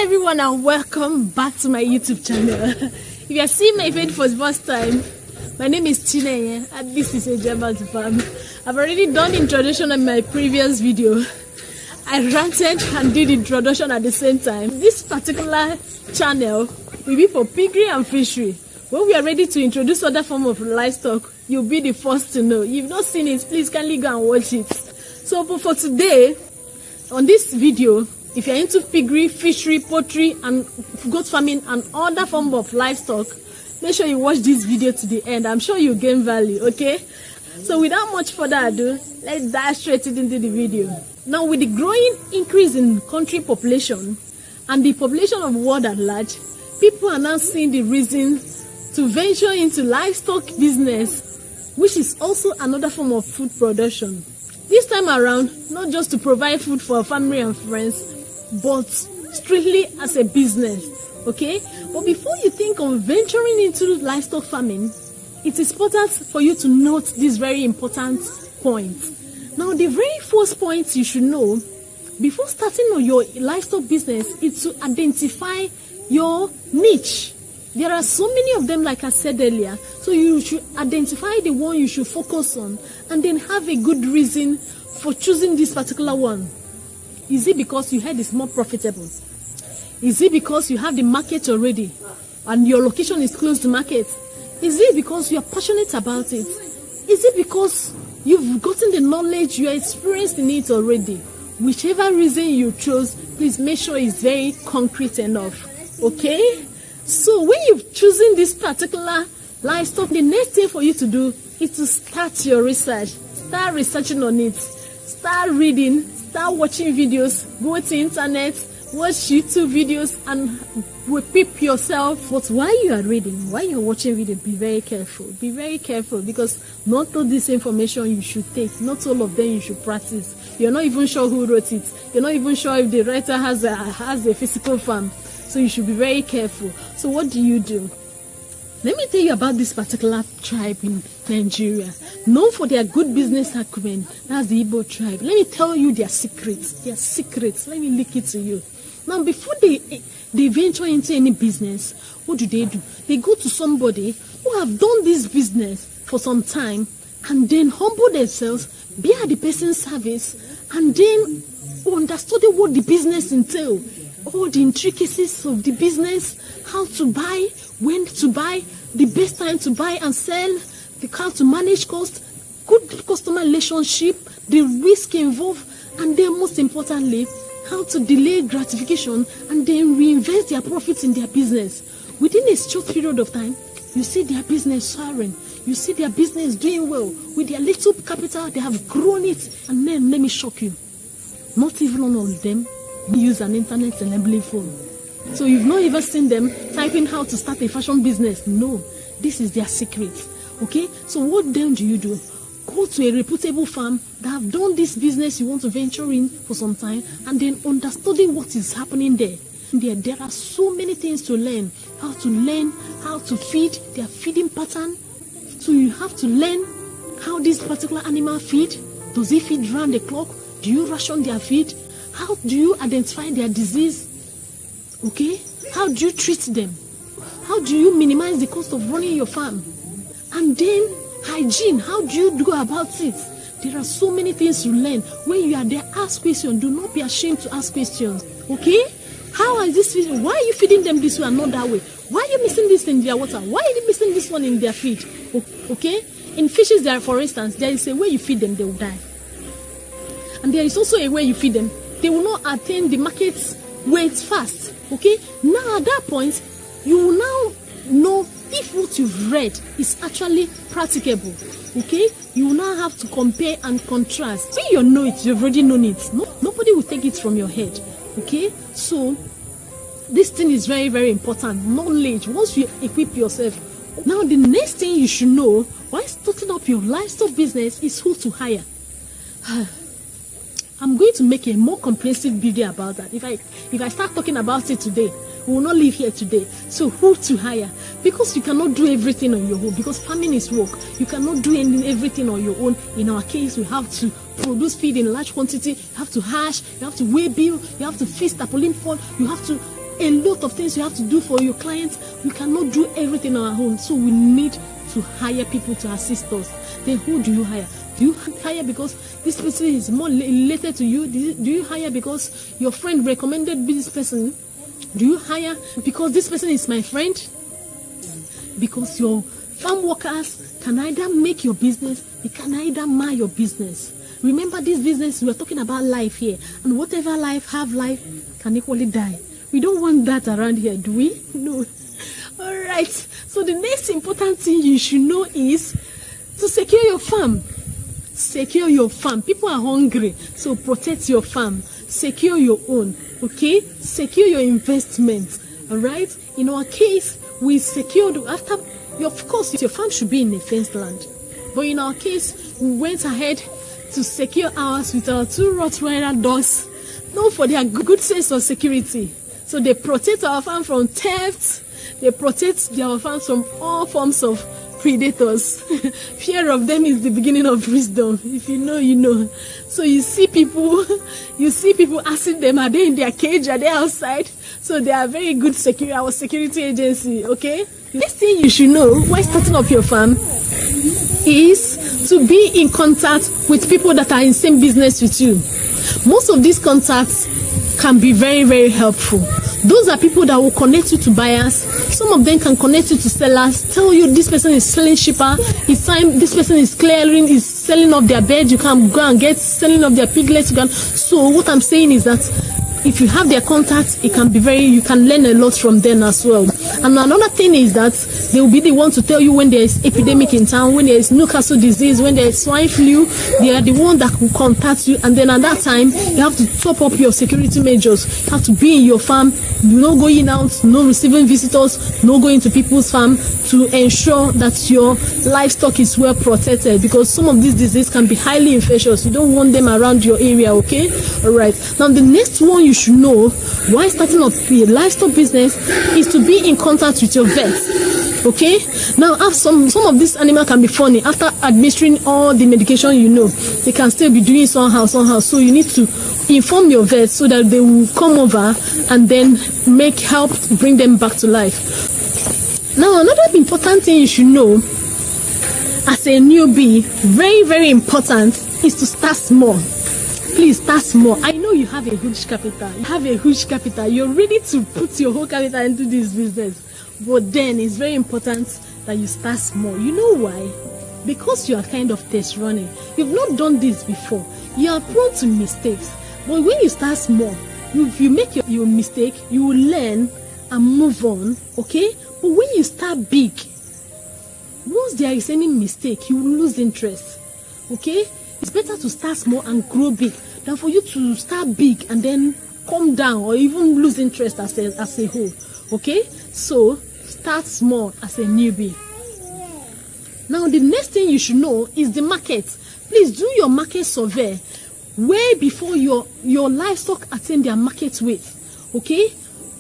everyone and welcome back to my YouTube channel. If you are seeing my face for the first time, my name is Chineye and this is a German farm. I've already done introduction in my previous video. I ranted and did introduction at the same time. This particular channel will be for piggery and fishery. When we are ready to introduce other form of livestock, you'll be the first to know. If you've not seen it, please kindly go and watch it. So for today, on this video, if you're into piggery, fishery, poultry, and goat farming and other form of livestock, make sure you watch this video to the end. I'm sure you'll gain value, okay? So without much further ado, let's dive straight into the video. Now, with the growing increase in country population and the population of the world at large, people are now seeing the reason to venture into livestock business, which is also another form of food production. This time around, not just to provide food for family and friends, but strictly as a business, okay? But before you think of venturing into livestock farming, it is important for you to note this very important point. Now, the very first point you should know before starting on your livestock business is to identify your niche. There are so many of them, like I said earlier, so you should identify the one you should focus on and then have a good reason for choosing this particular one. Is it because you heard it's more profitable? Is it because you have the market already and your location is close to market? Is it because you are passionate about it? Is it because you've gotten the knowledge, you are experienced in it already? Whichever reason you chose, please make sure it's very concrete enough, okay? So when you've chosen this particular livestock, the next thing for you to do is to start your research. Start researching on it. Start reading. Start watching videos. Go to internet. Watch YouTube videos and equip yourself. But while you are reading, while you're watching video, be very careful. Be very careful because not all this information you should take. Not all of them you should practice. You're not even sure who wrote it. You're not even sure if the writer has a physical farm. So you should be very careful. So what do? Let me tell you about this particular tribe in Nigeria. Known for their good business acumen. That's the Igbo tribe. Let me tell you their secrets. Their secrets. Let me leak it to you. Now, before they venture into any business, what do? They go to somebody who have done this business for some time and then humble themselves, be at the person's service, and then understand what the business entails. All the intricacies of the business, how to buy, when to buy, the best time to buy and sell, how to manage cost, good customer relationship, the risk involved, and then most importantly, how to delay gratification and then reinvest their profits in their business. Within a short period of time, you see their business soaring. You see their business doing well. With their little capital, they have grown it. And then, let me shock you, not even all of them use an internet enabling phone. So you've not even seen them typing how to start a fashion business. No, this is their secret. Okay, so what then do? Go to a reputable farm that have done this business you want to venture in for some time and then understanding what is happening there. There are so many things to learn. How to feed, their feeding pattern. So you have to learn how this particular animal feed. Does it feed round the clock? Do you ration their feed? How do you identify their disease? Okay? How do you treat them? How do you minimize the cost of running your farm? And then hygiene, how do you go about it? There are so many things to learn. When you are there, ask questions. Do not be ashamed to ask questions. Okay? How is this feeding? Why are you feeding them this way and not that way? Why are you missing this in their water? Why are you missing this one in their feed? Okay? In fishes, there, for instance, there is a way you feed them, they will die. And there is also a way you feed them, they will not attain the market weight fast. Okay? Now at that point, you will now know if what you've read is actually practicable. Okay? You will now have to compare and contrast. When you know it, you've already known it. Nobody will take it from your head. Okay? So this thing is very, very important. Knowledge. Once you equip yourself. Now the next thing you should know while starting up your livestock business is who to hire. I'm going to make a more comprehensive video about that. If I start talking about it today, we will not live here today. So who to hire? Because you cannot do everything on your own. Because farming is work. You cannot do everything on your own. In our case, we have to produce feed in large quantity. You have to hash. You have to weigh bill. You have to feed tarpaulin pod. You have to a lot of things you have to do for your clients. We cannot do everything on our own. So we need to hire people to assist us. Then who do you hire? Do you hire because this person is more related to you? Do you hire because your friend recommended this person? Do you hire because this person is my friend? Because your farm workers can either make your business, they can either mar your business. Remember this business, we are talking about life here. And whatever life can equally die. We don't want that around here, do we? No. Alright, so the next important thing you should know is to secure your farm. Secure your farm. People are hungry, so protect your farm. Secure your own, okay? Secure your investments, alright? In our case, we secured after, of course, your farm should be in a fenced land. But in our case, we went ahead to secure ours with our 2 Rottweiler dogs, known for their good sense of security. So they protect our farm from theft. They protect their farms from all forms of predators. Fear of them is the beginning of wisdom. If you know, you know. So you see people asking them, are they in their cage? Are they outside? So they are very good our security agency, okay? The next thing you should know while starting up your farm is to be in contact with people that are in same business with you. Most of these contacts can be very, very helpful. Those are people that will connect you to buyers. Some of them can connect you to sellers, tell you this person is selling cheaper, it's time this person is selling off their bed, you can go and get selling off their piglets. So what I'm saying is that if you have their contacts, you can learn a lot from them as well. And another thing is that they will be the one to tell you when there is epidemic in town, when there is Newcastle disease, when there is swine flu. They are the one that will contact you, and then at that time you have to top up your security measures. You have to be in your farm, no going out, no receiving visitors, no going to people's farm, to ensure that your livestock is well protected, because some of these diseases can be highly infectious. You don't want them around your area, okay? All right. Now the next one you should know while starting up a livestock business is to be in contact with your vet. Okay, now some of these animals can be funny. After administering all the medication, they can still be doing somehow. So you need to inform your vet so that they will come over and then help bring them back to life. Now another important thing you should know as a newbie, very, very important, is to start small. Please start small. I know you have a huge capital. You're ready to put your whole capital into this business. But then it's very important that you start small. You know why? Because you are kind of test running. You've not done this before. You are prone to mistakes. But when you start small, if you make your mistake, you will learn and move on. Okay? But when you start big, once there is any mistake, you will lose interest. Okay? It's better to start small and grow big than for you to start big and then come down or even lose interest as a whole. Okay? So, start small as a newbie. Now, the next thing you should know is the market. Please do your market survey way before your livestock attain their market weight. Okay?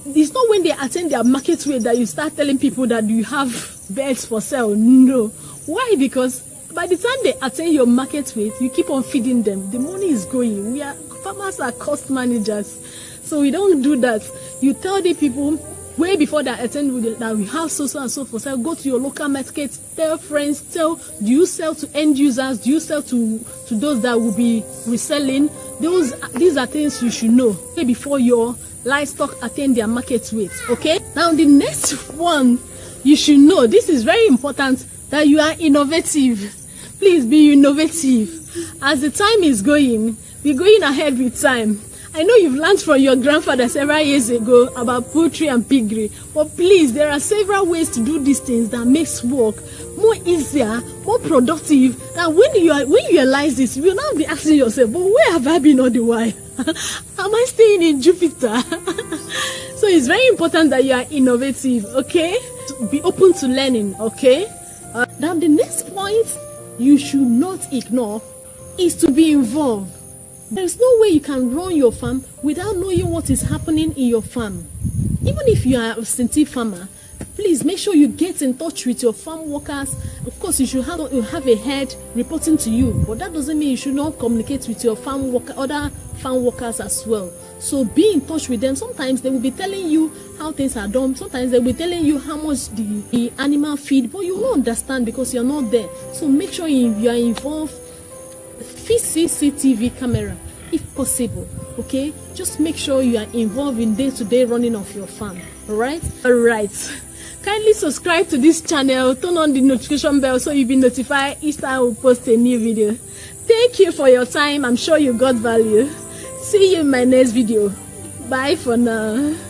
It's not when they attain their market weight that you start telling people that you have beds for sale. No. Why? Because by the time they attain your market weight, you keep on feeding them. The money is going. Farmers are cost managers. So we don't do that. You tell the people way before they attend that we have so and so for sale. Go to your local market, tell friends, do you sell to end users? Do you sell to those that will be reselling? These are things you should know way before your livestock attain their market weight. Okay? Now the next one you should know, this is very important, that you are innovative. Please be innovative. As the time is going, we're going ahead with time. I know you've learned from your grandfather several years ago about poultry and piggery, but please, there are several ways to do these things that makes work more easier, more productive. And when you realize this, you will now be asking yourself, but where have I been all the while? Am I staying in Jupiter? So it's very important that you are innovative, okay? Be open to learning, okay? Now the next point you should not ignore is to be involved. There is no way you can run your farm without knowing what is happening in your farm. Even if you are a absentee farmer, please make sure you get in touch with your farm workers. Of course, you should have a head reporting to you, but that doesn't mean you should not communicate with your other farm workers as well. So be in touch with them. Sometimes they will be telling you how things are done. Sometimes they will be telling you how much the animal feed, but you won't understand because you're not there. So make sure you are involved. Fix CCTV camera if possible. Okay, just make sure you are involved in day-to-day running of your farm. All right. Kindly subscribe to this channel, turn on the notification bell so you'll be notified each time we post a new video. Thank you for your time. I'm sure you got value. See you in my next video. Bye for now.